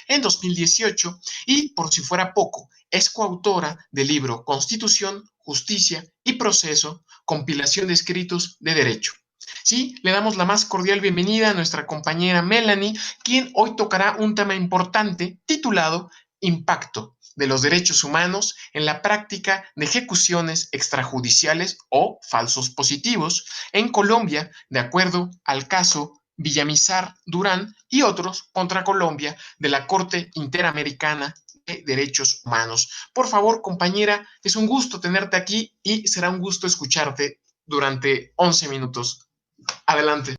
en 2018 y, por si fuera poco, es coautora del libro Constitución, Justicia y Proceso, compilación de escritos de derecho. Sí, le damos la más cordial bienvenida a nuestra compañera Melanie, quien hoy tocará un tema importante titulado Impacto de los derechos humanos en la práctica de ejecuciones extrajudiciales o falsos positivos en Colombia, de acuerdo al caso Villamizar Durán y otros contra Colombia de la Corte Interamericana de Derechos Humanos. Por favor, compañera, es un gusto tenerte aquí y será un gusto escucharte durante 11 minutos. Adelante.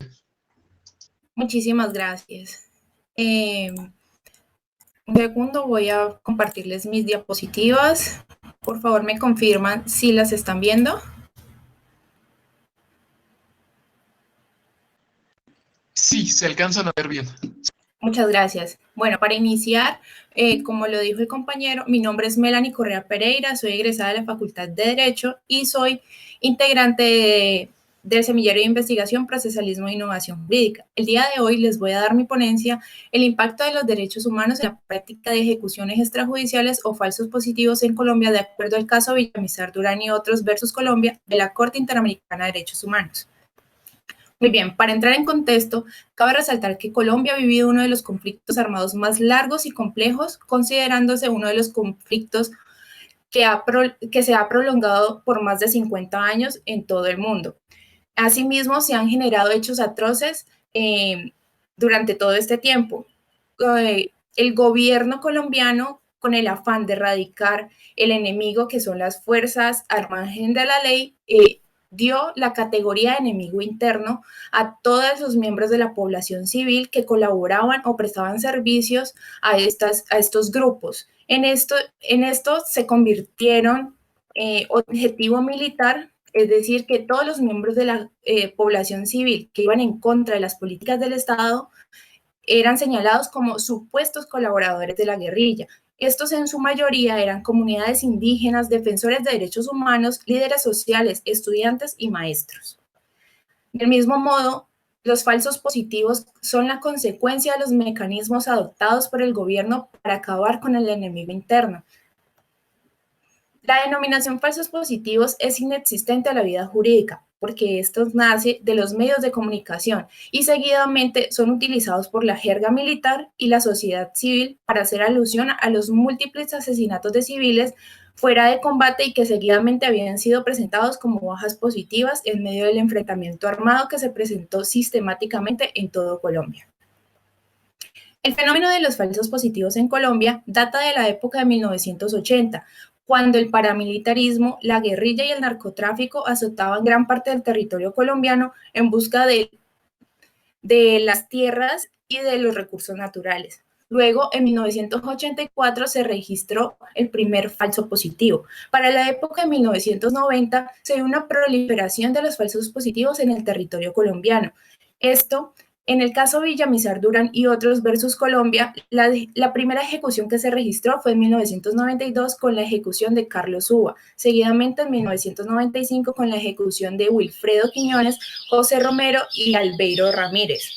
Muchísimas gracias. Un segundo, voy a compartirles mis diapositivas. Por favor, me confirman si las están viendo. Sí, se alcanzan a ver bien. Muchas gracias. Bueno, para iniciar, como lo dijo el compañero, mi nombre es Melanie Correa Pereira, soy egresada de la Facultad de Derecho y soy integrante del Semillero de Investigación, Procesalismo e Innovación Jurídica. El día de hoy les voy a dar mi ponencia, el impacto de los derechos humanos en la práctica de ejecuciones extrajudiciales o falsos positivos en Colombia, de acuerdo al caso Villamizar Durán y otros versus Colombia de la Corte Interamericana de Derechos Humanos. Muy bien, para entrar en contexto, cabe resaltar que Colombia ha vivido uno de los conflictos armados más largos y complejos, considerándose uno de los conflictos que se ha prolongado por más de 50 años en todo el mundo. Asimismo, se han generado hechos atroces durante todo este tiempo. El gobierno colombiano, con el afán de erradicar el enemigo que son las fuerzas al margen de la ley, dio la categoría de enemigo interno a todos los miembros de la población civil que colaboraban o prestaban servicios a estos grupos. En esto se convirtieron objetivo militar, es decir, que todos los miembros de la población civil que iban en contra de las políticas del Estado eran señalados como supuestos colaboradores de la guerrilla. Estos en su mayoría eran comunidades indígenas, defensores de derechos humanos, líderes sociales, estudiantes y maestros. Del mismo modo, los falsos positivos son la consecuencia de los mecanismos adoptados por el gobierno para acabar con el enemigo interno. La denominación falsos positivos es inexistente a la vida jurídica, porque estos nace de los medios de comunicación y seguidamente son utilizados por la jerga militar y la sociedad civil para hacer alusión a los múltiples asesinatos de civiles fuera de combate y que seguidamente habían sido presentados como bajas positivas en medio del enfrentamiento armado que se presentó sistemáticamente en todo Colombia. El fenómeno de los falsos positivos en Colombia data de la época de 1980, cuando el paramilitarismo, la guerrilla y el narcotráfico azotaban gran parte del territorio colombiano en busca de las tierras y de los recursos naturales. Luego, en 1984, se registró el primer falso positivo. Para la época de 1990, se dio una proliferación de los falsos positivos en el territorio colombiano. Esto, en el caso Villamizar Durán y otros versus Colombia, la primera ejecución que se registró fue en 1992 con la ejecución de Carlos Uva, seguidamente en 1995 con la ejecución de Wilfredo Quiñones, José Romero y Albeiro Ramírez.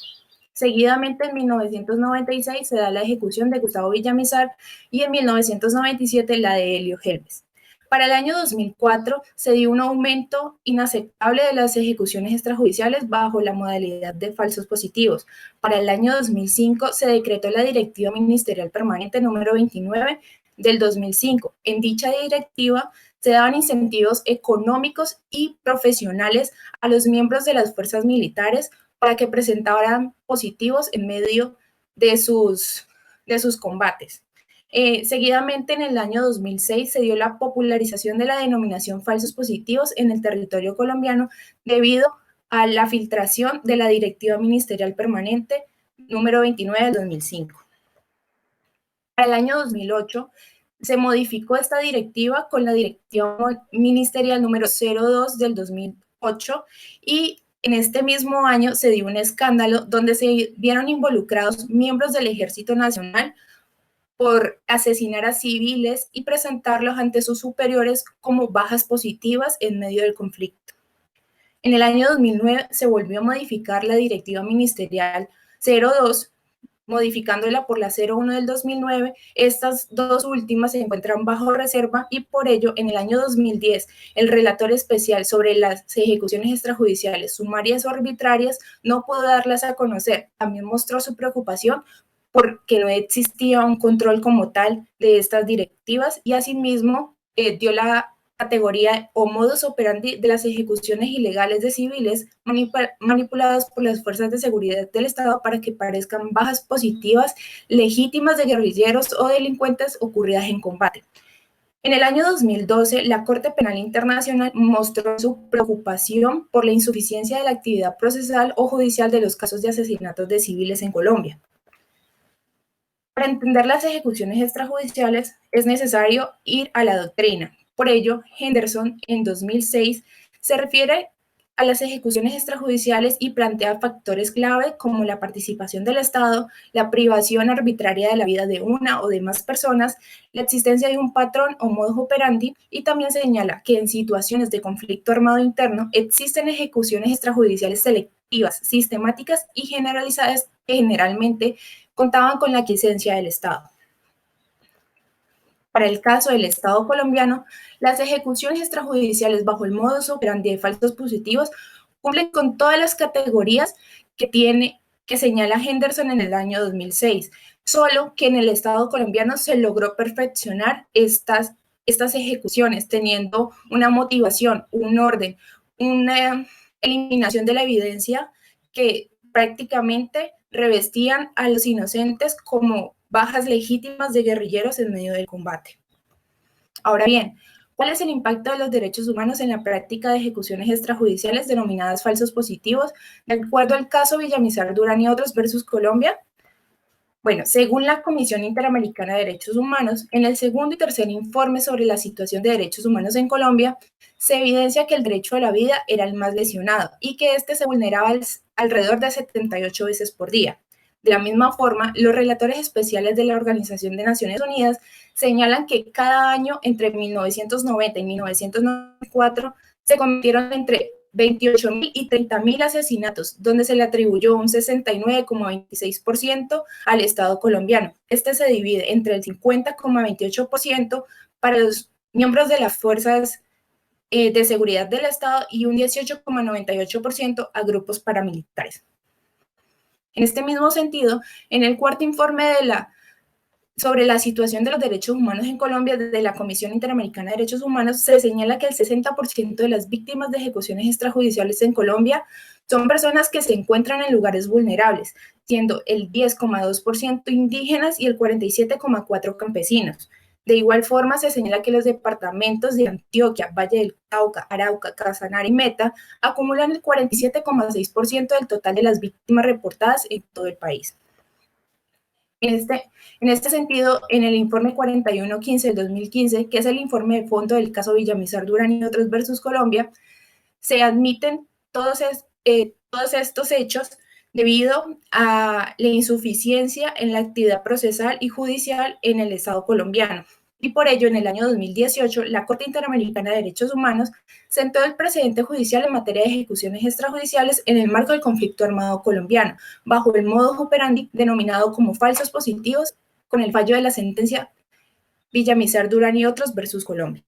Seguidamente, en 1996 se da la ejecución de Gustavo Villamizar y en 1997 la de Helio Gelbes. Para el año 2004 se dio un aumento inaceptable de las ejecuciones extrajudiciales bajo la modalidad de falsos positivos. Para el año 2005 se decretó la Directiva Ministerial Permanente número 29 del 2005. En dicha directiva se daban incentivos económicos y profesionales a los miembros de las fuerzas militares para que presentaran positivos en medio de sus combates. Seguidamente, en el año 2006, se dio la popularización de la denominación falsos positivos en el territorio colombiano debido a la filtración de la Directiva Ministerial Permanente número 29 del 2005. Para el año 2008, se modificó esta directiva con la Directiva Ministerial número 02 del 2008 y en este mismo año se dio un escándalo donde se vieron involucrados miembros del Ejército Nacional por asesinar a civiles y presentarlos ante sus superiores como bajas positivas en medio del conflicto. En el año 2009 se volvió a modificar la Directiva Ministerial 02 modificándola por la 01 del 2009, estas dos últimas se encuentran bajo reserva y por ello en el año 2010 el relator especial sobre las ejecuciones extrajudiciales sumarias o arbitrarias no pudo darlas a conocer. También mostró su preocupación porque no existía un control como tal de estas directivas y asimismo dio la categoría o modus operandi de las ejecuciones ilegales de civiles manipuladas por las fuerzas de seguridad del Estado para que parezcan bajas positivas legítimas de guerrilleros o delincuentes ocurridas en combate. En el año 2012, la Corte Penal Internacional mostró su preocupación por la insuficiencia de la actividad procesal o judicial de los casos de asesinatos de civiles en Colombia. Para entender las ejecuciones extrajudiciales es necesario ir a la doctrina. Por ello, Henderson en 2006 se refiere a las ejecuciones extrajudiciales y plantea factores clave como la participación del Estado, la privación arbitraria de la vida de una o de más personas, la existencia de un patrón o modus operandi, y también señala que en situaciones de conflicto armado interno existen ejecuciones extrajudiciales selectivas, sistemáticas y generalizadas que generalmente contaban con la quiescencia del Estado. Para el caso del Estado colombiano, las ejecuciones extrajudiciales bajo el modus operandi de falsos positivos cumplen con todas las categorías que señala Henderson en el año 2006, solo que en el Estado colombiano se logró perfeccionar estas ejecuciones, teniendo una motivación, un orden, una eliminación de la evidencia que prácticamente revestían a los inocentes como bajas legítimas de guerrilleros en medio del combate. Ahora bien, ¿cuál es el impacto de los derechos humanos en la práctica de ejecuciones extrajudiciales denominadas falsos positivos, de acuerdo al caso Villamizar Durán y otros versus Colombia? Bueno, según la Comisión Interamericana de Derechos Humanos, en el segundo y tercer informe sobre la situación de derechos humanos en Colombia, se evidencia que el derecho a la vida era el más lesionado y que este se vulneraba alrededor de 78 veces por día. De la misma forma, los relatores especiales de la Organización de Naciones Unidas señalan que cada año entre 1990 y 1994 se cometieron entre 28.000 y 30.000 asesinatos, donde se le atribuyó un 69,26% al Estado colombiano. Este se divide entre el 50,28% para los miembros de las fuerzas de seguridad del Estado y un 18,98% a grupos paramilitares. En este mismo sentido, en el cuarto informe sobre la situación de los derechos humanos en Colombia desde la Comisión Interamericana de Derechos Humanos, se señala que el 60% de las víctimas de ejecuciones extrajudiciales en Colombia son personas que se encuentran en lugares vulnerables, siendo el 10,2% indígenas y el 47,4% campesinos. De igual forma, se señala que los departamentos de Antioquia, Valle del Cauca, Arauca, Casanare y Meta acumulan el 47,6% del total de las víctimas reportadas en todo el país. En este sentido, en el informe 4115 del 2015, que es el informe de fondo del caso Villamizar Durán y otros versus Colombia, se admiten todos estos hechos debido a la insuficiencia en la actividad procesal y judicial en el Estado colombiano. Y por ello, en el año 2018, la Corte Interamericana de Derechos Humanos sentó el precedente judicial en materia de ejecuciones extrajudiciales en el marco del conflicto armado colombiano, bajo el modus operandi denominado como falsos positivos, con el fallo de la sentencia Villamizar Durán y otros versus Colombia.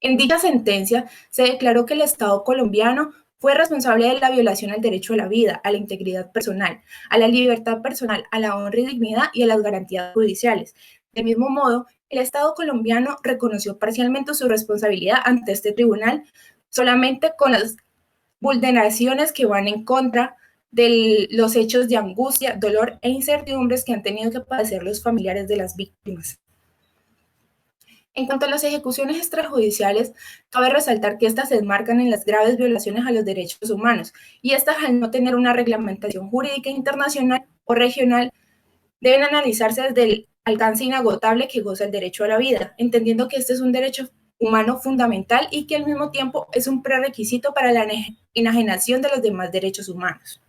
En dicha sentencia se declaró que el Estado colombiano fue responsable de la violación al derecho a la vida, a la integridad personal, a la libertad personal, a la honra y dignidad y a las garantías judiciales. Del mismo modo, el Estado colombiano reconoció parcialmente su responsabilidad ante este tribunal solamente con las vulneraciones que van en contra de los hechos de angustia, dolor e incertidumbres que han tenido que padecer los familiares de las víctimas. En cuanto a las ejecuciones extrajudiciales, cabe resaltar que estas se enmarcan en las graves violaciones a los derechos humanos y estas, al no tener una reglamentación jurídica internacional o regional, deben analizarse desde el alcance inagotable que goza el derecho a la vida, entendiendo que este es un derecho humano fundamental y que al mismo tiempo es un prerequisito para la enajenación de los demás derechos humanos.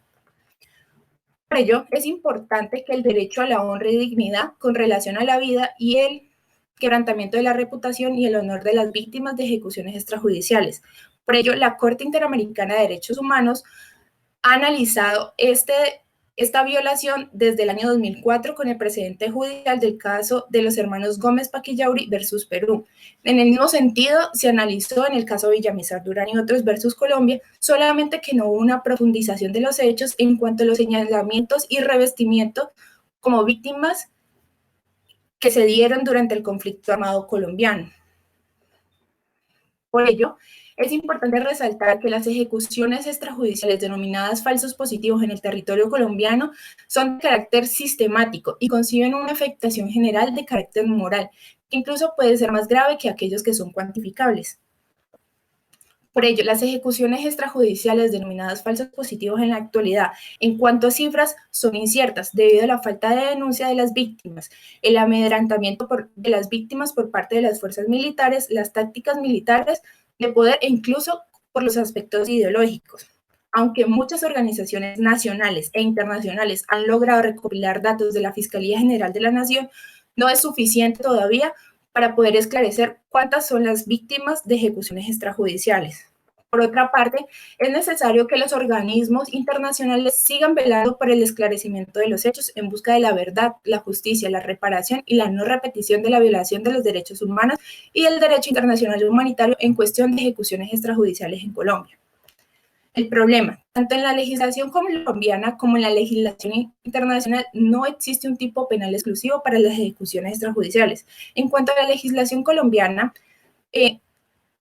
Por ello, es importante que el derecho a la honra y dignidad con relación a la vida y el quebrantamiento de la reputación y el honor de las víctimas de ejecuciones extrajudiciales. Por ello, la Corte Interamericana de Derechos Humanos ha analizado este esta violación desde el año 2004 con el precedente judicial del caso de los hermanos Gómez Paquillauri versus Perú. En el mismo sentido, se analizó en el caso Villamizar Durán y otros versus Colombia, solamente que no hubo una profundización de los hechos en cuanto a los señalamientos y revestimiento como víctimas que se dieron durante el conflicto armado colombiano. Por ello, es importante resaltar que las ejecuciones extrajudiciales denominadas falsos positivos en el territorio colombiano son de carácter sistemático y conciben una afectación general de carácter moral, que incluso puede ser más grave que aquellos que son cuantificables. Por ello, las ejecuciones extrajudiciales denominadas falsos positivos en la actualidad, en cuanto a cifras, son inciertas debido a la falta de denuncia de las víctimas, el amedrentamiento de las víctimas por parte de las fuerzas militares, las tácticas militares de poder e incluso por los aspectos ideológicos. Aunque muchas organizaciones nacionales e internacionales han logrado recopilar datos de la Fiscalía General de la Nación, no es suficiente todavía para poder esclarecer cuántas son las víctimas de ejecuciones extrajudiciales. Por otra parte, es necesario que los organismos internacionales sigan velando por el esclarecimiento de los hechos en busca de la verdad, la justicia, la reparación y la no repetición de la violación de los derechos humanos y del derecho internacional humanitario en cuestión de ejecuciones extrajudiciales en Colombia. El problema, tanto en la legislación colombiana como en la legislación internacional, no existe un tipo penal exclusivo para las ejecuciones extrajudiciales. En cuanto a la legislación colombiana,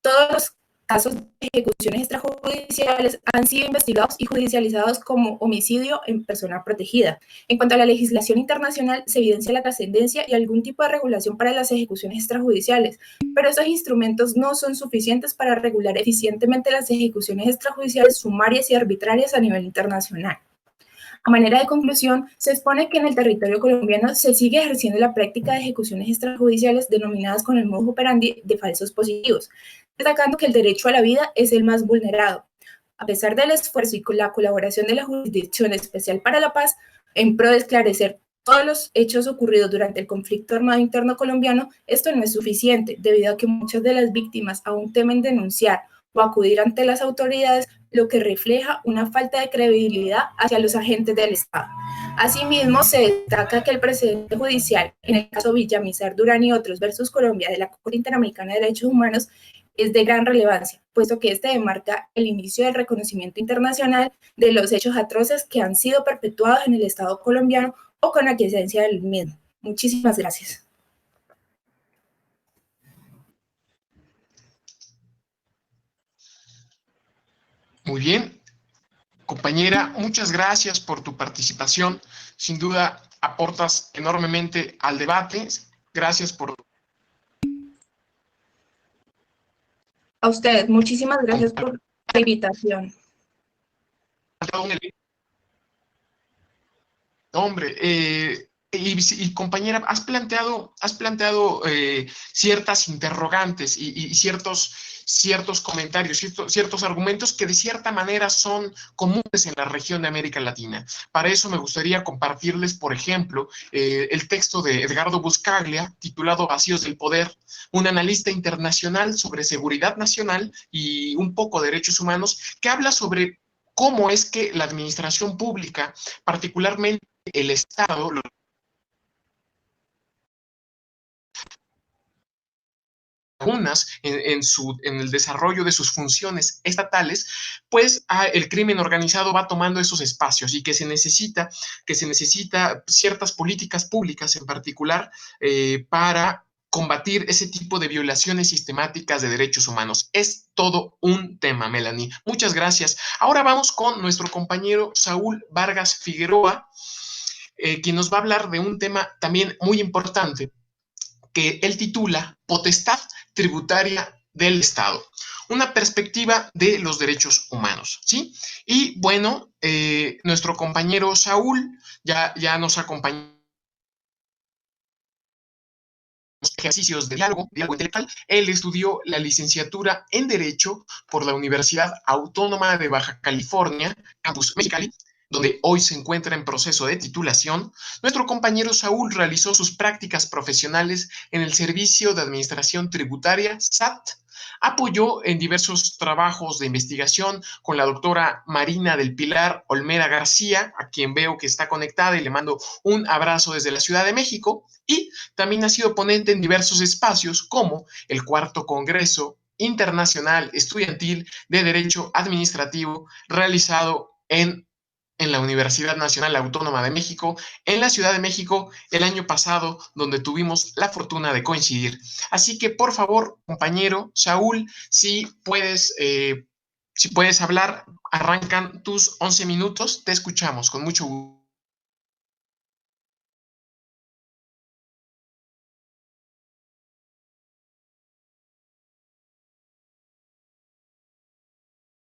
todos los casos de ejecuciones extrajudiciales han sido investigados y judicializados como homicidio en persona protegida. En cuanto a la legislación internacional, se evidencia la trascendencia y algún tipo de regulación para las ejecuciones extrajudiciales, pero esos instrumentos no son suficientes para regular eficientemente las ejecuciones extrajudiciales sumarias y arbitrarias a nivel internacional. A manera de conclusión, se expone que en el territorio colombiano se sigue ejerciendo la práctica de ejecuciones extrajudiciales denominadas con el modus operandi de falsos positivos, destacando que el derecho a la vida es el más vulnerado. A pesar del esfuerzo y con la colaboración de la Jurisdicción Especial para la Paz, en pro de esclarecer todos los hechos ocurridos durante el conflicto armado interno colombiano, esto no es suficiente, debido a que muchas de las víctimas aún temen denunciar o acudir ante las autoridades, lo que refleja una falta de credibilidad hacia los agentes del Estado. Asimismo, se destaca que el precedente judicial, en el caso Villamizar Durán y otros versus Colombia de la Corte Interamericana de Derechos Humanos, es de gran relevancia, puesto que este demarca el inicio del reconocimiento internacional de los hechos atroces que han sido perpetuados en el Estado colombiano o con aquiescencia del mismo. Muchísimas gracias. Muy bien, compañera, muchas gracias por tu participación. Sin duda aportas enormemente al debate. Gracias por... A ustedes, muchísimas gracias por la invitación. Hombre, y compañera, has planteado ciertas interrogantes y ciertos comentarios, ciertos argumentos que de cierta manera son comunes en la región de América Latina. Para eso me gustaría compartirles, por ejemplo, el texto de Edgardo Buscaglia, titulado Vacíos del Poder, un analista internacional sobre seguridad nacional y un poco de derechos humanos, que habla sobre cómo es que la administración pública, particularmente el Estado, en el desarrollo de sus funciones estatales, pues el crimen organizado va tomando esos espacios y que se necesita ciertas políticas públicas en particular para combatir ese tipo de violaciones sistemáticas de derechos humanos. Es todo un tema, Melanie. Muchas gracias. Ahora vamos con nuestro compañero Saúl Vargas Figueroa, quien nos va a hablar de un tema también muy importante, que él titula Potestad tributaria del Estado, una perspectiva de los derechos humanos, ¿sí? Y bueno, nuestro compañero Saúl ya nos acompañó ejercicios de diálogo intelectual. Él estudió la licenciatura en Derecho por la Universidad Autónoma de Baja California, Campus Mexicali, donde hoy se encuentra en proceso de titulación. Nuestro compañero Saúl realizó sus prácticas profesionales en el Servicio de Administración Tributaria, SAT, Apoyó en diversos trabajos de investigación con la doctora Marina del Pilar Olmeda García, a quien veo que está conectada y le mando un abrazo desde la Ciudad de México, y también ha sido ponente en diversos espacios como el Cuarto Congreso Internacional Estudiantil de Derecho Administrativo realizado en la Universidad Nacional Autónoma de México, en la Ciudad de México, el año pasado, donde tuvimos la fortuna de coincidir. Así que, por favor, compañero Saúl, si puedes hablar, arrancan tus 11 minutos, te escuchamos con mucho gusto.